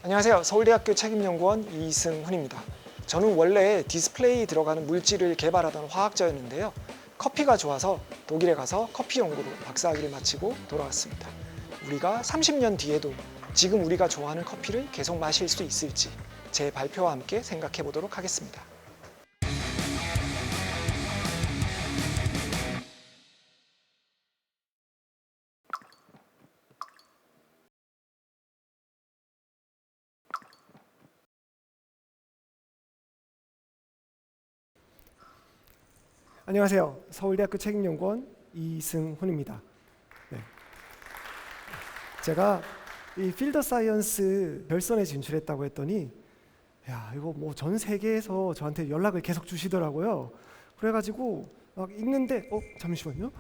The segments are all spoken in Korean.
안녕하세요. 서울대학교 책임연구원 이승훈입니다. 저는 원래 디스플레이 들어가는 물질을 개발하던 화학자였는데요. 커피가 좋아서 독일에 가서 커피 연구로 박사학위를 마치고 돌아왔습니다. 우리가 30년 뒤에도 지금 우리가 좋아하는 커피를 계속 마실 수 있을지 제 발표와 함께 생각해 보도록 하겠습니다. 안녕하세요. 서울대학교 책임연구원 이승훈입니다. 네. 제가 이 필더 사이언스 결선에 진출했다고 했더니 야, 이거 뭐 전 세계에서 저한테 연락을 계속 주시더라고요. 그래가지고 막 읽는데 잠시만요.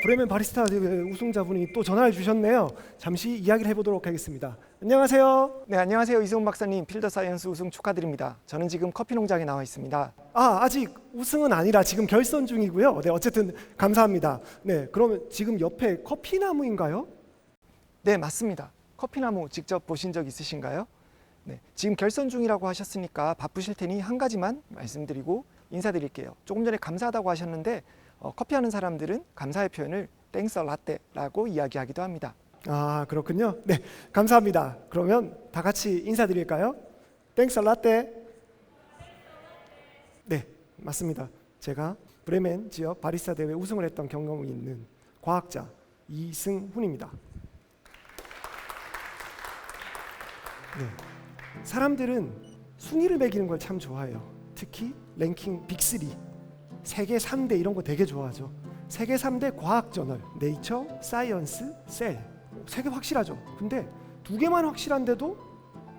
브레멘 바리스타 우승자분이 또 전화를 주셨네요. 잠시 이야기를 해보도록 하겠습니다. 안녕하세요. 네, 안녕하세요. 이승훈 박사님, 필더 사이언스 우승 축하드립니다. 저는 지금 커피 농장에 나와 있습니다. 아직 우승은 아니라 지금 결선 중이고요. 네, 어쨌든 감사합니다. 네, 그러면 지금 옆에 커피나무인가요? 네, 맞습니다. 커피나무 직접 보신 적 있으신가요? 네, 지금 결선 중이라고 하셨으니까 바쁘실 테니 한 가지만 말씀드리고 인사드릴게요. 조금 전에 감사하다고 하셨는데 커피하는 사람들은 감사의 표현을 땡스 라떼라고 이야기하기도 합니다. 그렇군요. 네, 감사합니다. 그러면 다 같이 인사드릴까요? 땡스 라떼. 네, 맞습니다. 제가 브레멘 지역 바리스타 대회 우승을 했던 경험이 있는 과학자 이승훈입니다. 네, 사람들은 순위를 매기는 걸 참 좋아해요. 특히 랭킹 빅3, 세계 3대 이런 거 되게 좋아하죠. 세계 3대 과학 저널, 네이처, 사이언스, 셀. 세 개 확실하죠. 근데 두 개만 확실한데도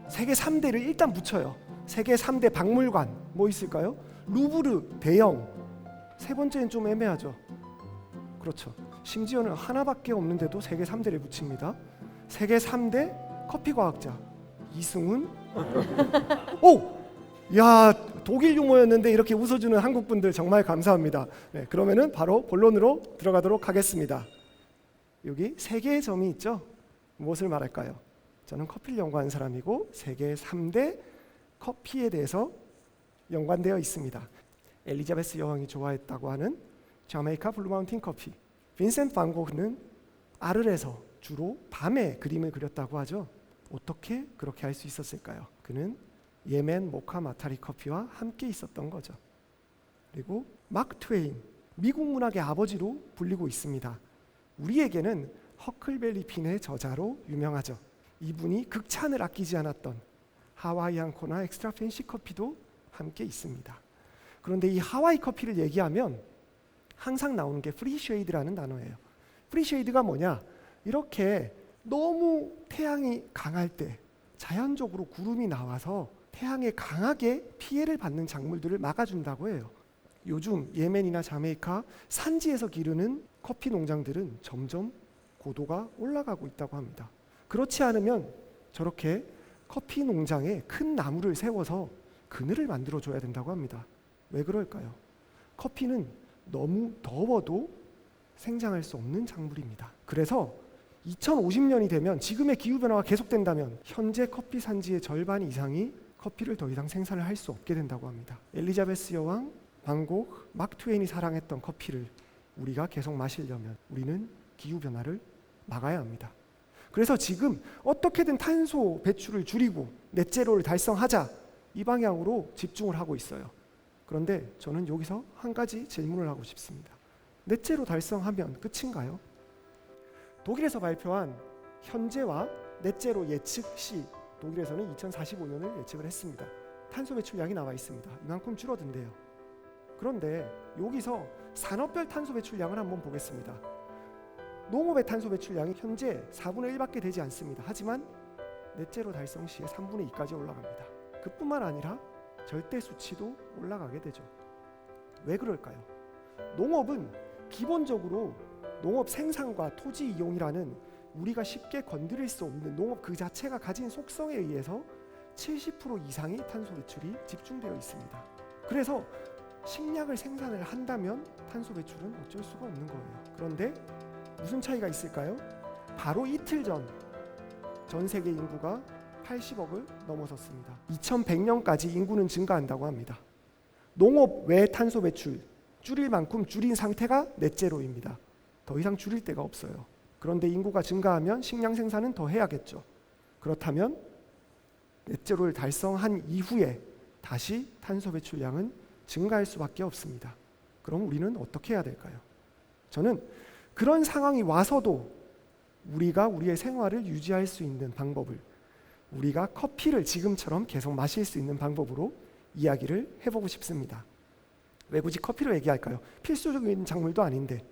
세계 3대를 일단 붙여요. 세계 3대 박물관 뭐 있을까요? 루브르, 대영. 세 번째는 좀 애매하죠. 그렇죠. 심지어는 하나밖에 없는데도 세계 3대를 붙입니다. 세계 3대 커피 과학자 이승훈. 야, 독일 유머였는데 이렇게 웃어주는 한국 분들 정말 감사합니다. 네, 그러면은 바로 본론으로 들어가도록 하겠습니다. 여기 세 개의 점이 있죠. 무엇을 말할까요? 저는 커피를 연구하는 사람이고 세계 3대 커피에 대해서 연관되어 있습니다. 엘리자베스 여왕이 좋아했다고 하는 자메이카 블루마운틴 커피. 빈센트 반 고흐는 아르에서 주로 밤에 그림을 그렸다고 하죠. 어떻게 그렇게 할 수 있었을까요? 그는 예멘 모카 마타리 커피와 함께 있었던 거죠. 그리고 마크 트웨인, 미국 문학의 아버지로 불리고 있습니다. 우리에게는 허클베리 핀의 저자로 유명하죠. 이분이 극찬을 아끼지 않았던 하와이안 코나 엑스트라 팬시 커피도 함께 있습니다. 그런데 이 하와이 커피를 얘기하면 항상 나오는 게 프리쉐이드라는 단어예요. 프리쉐이드가 뭐냐? 이렇게 너무 태양이 강할 때 자연적으로 구름이 나와서 태양에 강하게 피해를 받는 작물들을 막아준다고 해요. 요즘 예멘이나 자메이카 산지에서 기르는 커피 농장들은 점점 고도가 올라가고 있다고 합니다. 그렇지 않으면 저렇게 커피 농장에 큰 나무를 세워서 그늘을 만들어줘야 된다고 합니다. 왜 그럴까요? 커피는 너무 더워도 생장할 수 없는 작물입니다. 그래서 2050년이 되면 지금의 기후변화가 계속된다면 현재 커피 산지의 절반 이상이 커피를 더 이상 생산을 할 수 없게 된다고 합니다. 엘리자베스 여왕, 반 고흐, 마크 트웨인이 사랑했던 커피를 우리가 계속 마시려면 우리는 기후변화를 막아야 합니다. 그래서 지금 어떻게든 탄소 배출을 줄이고 넷제로를 달성하자 이 방향으로 집중을 하고 있어요. 그런데 저는 여기서 한 가지 질문을 하고 싶습니다. 넷제로 달성하면 끝인가요? 독일에서 발표한 현재와 넷제로 예측 시 독일에서는 2045년을 예측을 했습니다. 탄소 배출량이 나와 있습니다. 이만큼 줄어든대요. 그런데 여기서 산업별 탄소 배출량을 한번 보겠습니다. 농업의 탄소 배출량이 현재 4분의 1밖에 되지 않습니다. 하지만 넷제로 달성 시에 3분의 2까지 올라갑니다. 그뿐만 아니라 절대 수치도 올라가게 되죠. 왜 그럴까요? 농업은 기본적으로 농업 생산과 토지 이용이라는 우리가 쉽게 건드릴 수 없는 농업 그 자체가 가진 속성에 의해서 70% 이상의 탄소 배출이 집중되어 있습니다. 그래서 식량을 생산을 한다면 탄소 배출은 어쩔 수가 없는 거예요. 그런데 무슨 차이가 있을까요? 바로 이틀 전 세계 인구가 80억을 넘어섰습니다. 2100년까지 인구는 증가한다고 합니다. 농업 외 탄소 배출 줄일 만큼 줄인 상태가 넷제로입니다. 더 이상 줄일 데가 없어요. 그런데 인구가 증가하면 식량 생산은 더 해야겠죠. 그렇다면 넷제로를 달성한 이후에 다시 탄소 배출량은 증가할 수밖에 없습니다. 그럼 우리는 어떻게 해야 될까요? 저는 그런 상황이 와서도 우리가 우리의 생활을 유지할 수 있는 방법을, 우리가 커피를 지금처럼 계속 마실 수 있는 방법으로 이야기를 해보고 싶습니다. 왜 굳이 커피로 얘기할까요? 필수적인 작물도 아닌데.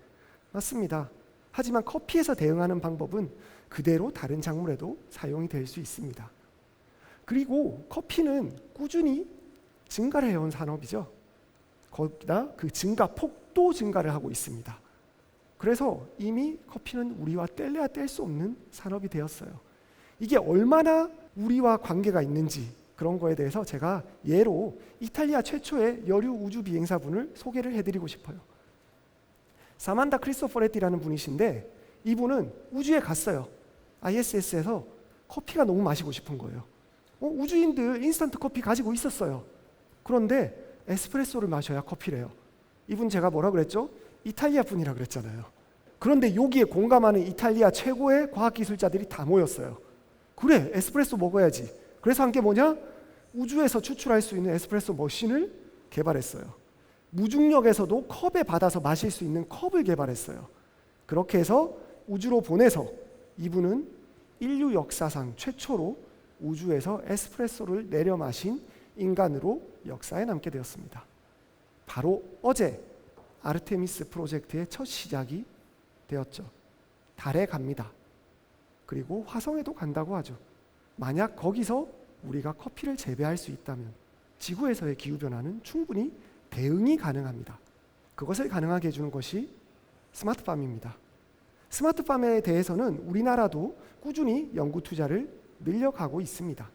맞습니다. 하지만 커피에서 대응하는 방법은 그대로 다른 작물에도 사용이 될 수 있습니다. 그리고 커피는 꾸준히 증가를 해온 산업이죠. 거기다 그 증가폭도 증가를 하고 있습니다. 그래서 이미 커피는 우리와 뗄래야 뗄 수 없는 산업이 되었어요. 이게 얼마나 우리와 관계가 있는지 그런 거에 대해서 제가 예로 이탈리아 최초의 여류 우주 비행사분을 소개를 해드리고 싶어요. 사만다 크리스토퍼레티라는 분이신데 이분은 우주에 갔어요. ISS에서 커피가 너무 마시고 싶은 거예요. 우주인들 인스턴트 커피 가지고 있었어요. 그런데 에스프레소를 마셔야 커피래요. 이분 제가 뭐라 그랬죠? 이탈리아 분이라 그랬잖아요. 그런데 여기에 공감하는 이탈리아 최고의 과학기술자들이 다 모였어요. 그래, 에스프레소 먹어야지. 그래서 한 게 뭐냐? 우주에서 추출할 수 있는 에스프레소 머신을 개발했어요. 무중력에서도 컵에 받아서 마실 수 있는 컵을 개발했어요. 그렇게 해서 우주로 보내서 이분은 인류 역사상 최초로 우주에서 에스프레소를 내려 마신 인간으로 역사에 남게 되었습니다. 바로 어제 아르테미스 프로젝트의 첫 시작이 되었죠. 달에 갑니다. 그리고 화성에도 간다고 하죠. 만약 거기서 우리가 커피를 재배할 수 있다면 지구에서의 기후변화는 충분히 대응이 가능합니다. 그것을 가능하게 해주는 것이 스마트팜입니다. 스마트팜에 대해서는 우리나라도 꾸준히 연구 투자를 늘려가고 있습니다.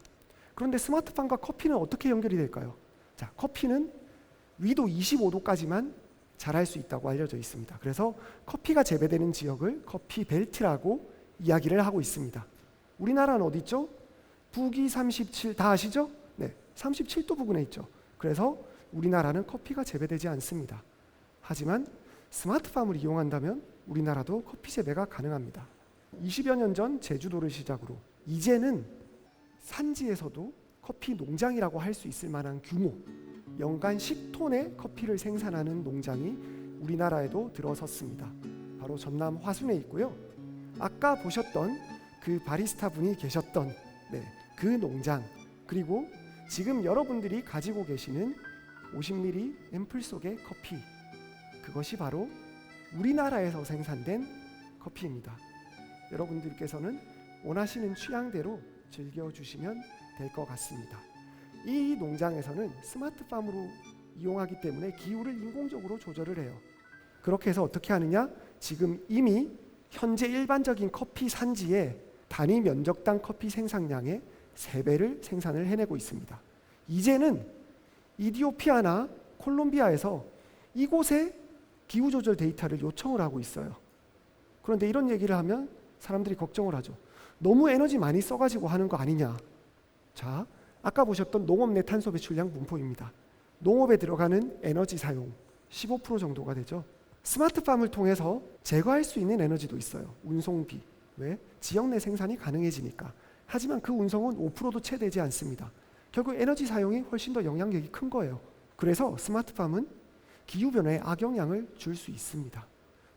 그런데 스마트팜과 커피는 어떻게 연결이 될까요? 자, 커피는 위도 25도까지만 자랄 수 있다고 알려져 있습니다. 그래서 커피가 재배되는 지역을 커피 벨트라고 이야기를 하고 있습니다. 우리나라는 어디 있죠? 북위 37, 다 아시죠? 네, 37도 부근에 있죠. 그래서 우리나라는 커피가 재배되지 않습니다. 하지만 스마트팜을 이용한다면 우리나라도 커피 재배가 가능합니다. 20여 년 전 제주도를 시작으로 이제는 산지에서도 커피 농장이라고 할 수 있을 만한 규모, 연간 10톤의 커피를 생산하는 농장이 우리나라에도 들어섰습니다. 바로 전남 화순에 있고요. 아까 보셨던 그 바리스타 분이 계셨던 그 농장, 그리고 지금 여러분들이 가지고 계시는 50ml 앰플 속의 커피, 그것이 바로 우리나라에서 생산된 커피입니다. 여러분들께서는 원하시는 취향대로 즐겨주시면 될 것 같습니다. 이 농장에서는 스마트팜으로 이용하기 때문에 기후를 인공적으로 조절을 해요. 그렇게 해서 어떻게 하느냐? 지금 이미 현재 일반적인 커피 산지의 단위 면적당 커피 생산량의 3배를 생산을 해내고 있습니다. 이제는 이디오피아나 콜롬비아에서 이곳에 기후조절 데이터를 요청을 하고 있어요. 그런데 이런 얘기를 하면 사람들이 걱정을 하죠. 너무 에너지 많이 써가지고 하는 거 아니냐. 자, 아까 보셨던 농업 내 탄소 배출량 분포입니다. 농업에 들어가는 에너지 사용 15% 정도가 되죠. 스마트팜을 통해서 제거할 수 있는 에너지도 있어요. 운송비. 왜? 지역 내 생산이 가능해지니까. 하지만 그 운송은 5%도 채 되지 않습니다. 결국 에너지 사용이 훨씬 더 영향력이 큰 거예요. 그래서 스마트팜은 기후변화에 악영향을 줄 수 있습니다.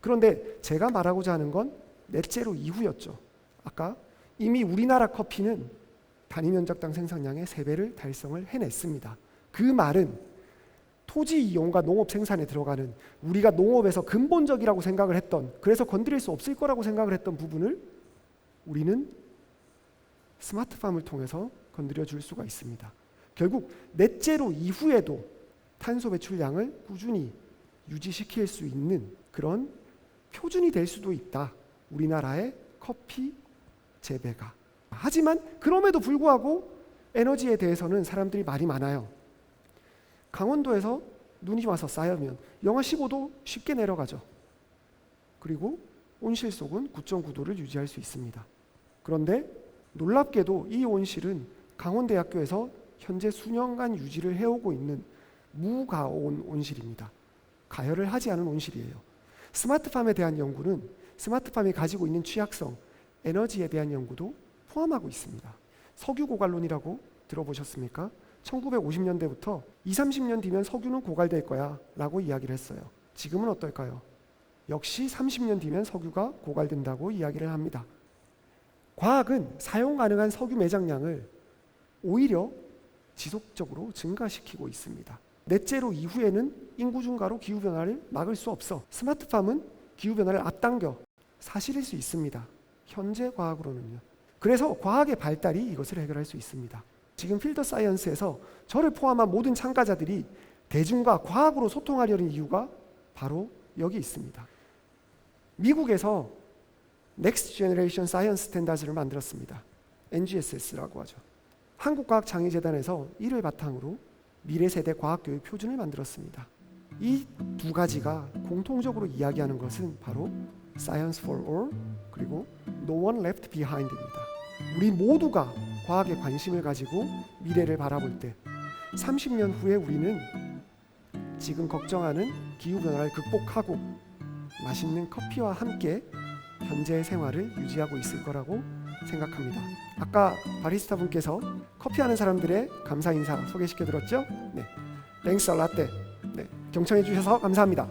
그런데 제가 말하고자 하는 건 넷제로 이후였죠. 아까 이미 우리나라 커피는 단위 면적당 생산량의 3배를 달성을 해냈습니다. 그 말은 토지 이용과 농업 생산에 들어가는 우리가 농업에서 근본적이라고 생각을 했던, 그래서 건드릴 수 없을 거라고 생각을 했던 부분을 우리는 스마트팜을 통해서 건드려 줄 수가 있습니다. 결국 넷제로 이후에도 탄소 배출량을 꾸준히 유지시킬 수 있는 그런 표준이 될 수도 있다. 우리나라의 커피 재배가. 하지만 그럼에도 불구하고 에너지에 대해서는 사람들이 말이 많아요. 강원도에서 눈이 와서 쌓이면 영하 15도 쉽게 내려가죠. 그리고 온실속은 9.9도를 유지할 수 있습니다. 그런데 놀랍게도 이 온실은 강원대학교에서 현재 수년간 유지를 해오고 있는 무가온 온실입니다. 가열을 하지 않은 온실이에요. 스마트팜에 대한 연구는 스마트팜이 가지고 있는 취약성, 에너지에 대한 연구도 포함하고 있습니다. 석유 고갈론이라고 들어보셨습니까? 1950년대부터 20-30년 뒤면 석유는 고갈될 거야 라고 이야기를 했어요. 지금은 어떨까요? 역시 30년 뒤면 석유가 고갈된다고 이야기를 합니다. 과학은 사용 가능한 석유 매장량을 오히려 지속적으로 증가시키고 있습니다. 넷째로 이후에는 인구 증가로 기후변화를 막을 수 없어. 스마트팜은 기후변화를 앞당겨 사실일 수 있습니다. 현재 과학으로는요. 그래서 과학의 발달이 이것을 해결할 수 있습니다. 지금 필더 사이언스에서 저를 포함한 모든 참가자들이 대중과 과학으로 소통하려는 이유가 바로 여기 있습니다. 미국에서 Next Generation Science Standards를 만들었습니다. NGSS라고 하죠. 한국과학장애재단에서 이를 바탕으로 미래세대 과학교육 표준을 만들었습니다. 이 두 가지가 공통적으로 이야기하는 것은 바로 Science for All 그리고 No One Left Behind입니다. 우리 모두가 과학에 관심을 가지고 미래를 바라볼 때 30년 후에 우리는 지금 걱정하는 기후변화를 극복하고 맛있는 커피와 함께 현재의 생활을 유지하고 있을 거라고 생각합니다. 아까 바리스타 분께서 커피하는 사람들의 감사 인사 소개시켜 드렸죠? 네, 땡스 라 라떼. 네, 경청해 주셔서 감사합니다.